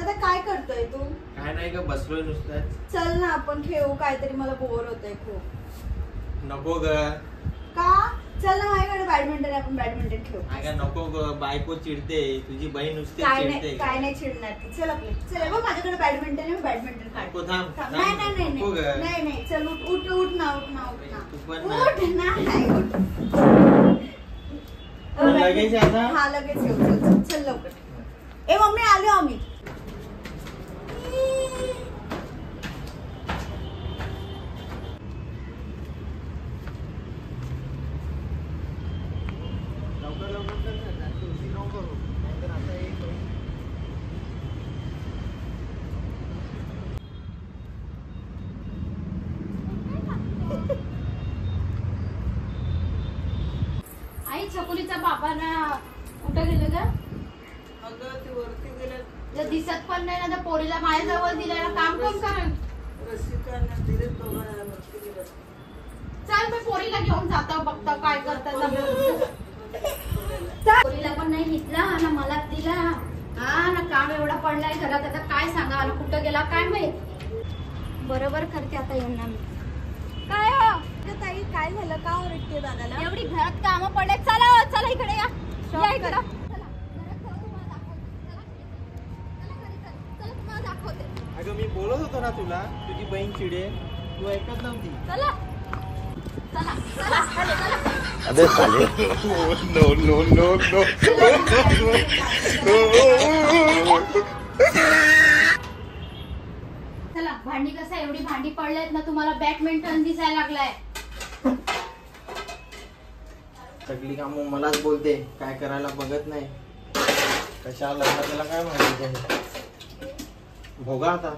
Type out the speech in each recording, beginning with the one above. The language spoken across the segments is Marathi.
आता काय करतोय तू? काय नाही का, बसलोय नुसतं. चल ना आपण खेळू काहीतरी, मला बोर होतंय खूप. नको ग. का? चल ना माझ्याकडे बॅडमिंटन, आपण बॅडमिंटन खेळू. अगं नको ग, बायको चिडते, तुझी बहीण नुसते चिडते. काय नाही चिडणार ती. चल आपले, चल बघ माझ्याकडे बॅडमिंटन आहे, बॅडमिंटन नको, काढ. थांब. नाही नाही नाही नाही नाही, चल उठ उठ उठ ना, उठ ना, उठ ना. तू पण उठ ना, नाही उठ. लगेच आता? हा लगेच येऊ. चल चल लवकर. ए मम्मी आलो आम्ही. आई छकुलीचा बाबा ना कुठं गेलं ग? अगं ते वरती गेलं. जर दिसत पण नाही ना, तर पोरीला माझ्याजवळ दिलेला काम कोण करेल? रसिकांना दिले दोघांना वरती गेलं. चल मी पोरीला घेऊन जातो, बघतो काय करतात. पोरीला पण नाही घेतला ना, मला दिला. हा ना, काम एवढा पडलाय घरात, आता काय सांगा ना, कुठं गेला काय माहित. बरोबर करते आता यांना मी. काय हो ताई काय झालं? का ओरडते दादाला? एवढी घरात कामं पडले. चला चला इकडे या, या इकडे. अगं मी बोलत होतो ना तुला, तुझी बहीण चिडे, तू ऐकत नव्हती. चला चला चला चला. अबे साले नो नो नो नो चला, भांडी कसं एवढी भांडी पडलेत ना, तुम्हाला बॅडमिंटन दिसायला लागलाय. सगळी कामं मलाच बोलते, काय करायला बघत नाही. कशा लग्न त्याला काय माहिती आहे. भोगा आता.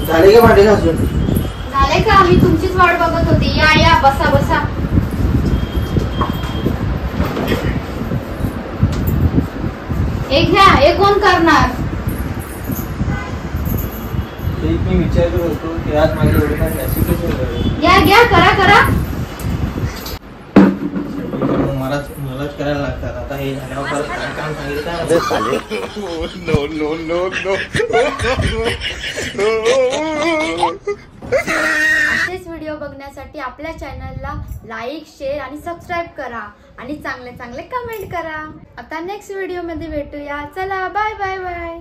झाले का भांडे घासून? झाले का? मी तुमचीच वाट बघत होती. या या, बसा बसा. एक घ्या, एक कोण करणार? ते मी विचार करत होतो की आज माझी एवढी काय अशी कशी घ्या घ्या, करा करा. मलाच करायला लागतात. आता हे झाल्यावर परत काय काम सांगितलं. अबे साले नो नो नो नो असेच व्हिडिओ बघण्यासाठी आपल्या चॅनलला लाईक, शेअर आणि सबस्क्राईब करा आणि चांगले चांगले कमेंट करा. आता नेक्स्ट व्हिडिओ मध्ये भेटूया. चला बाय बाय बाय.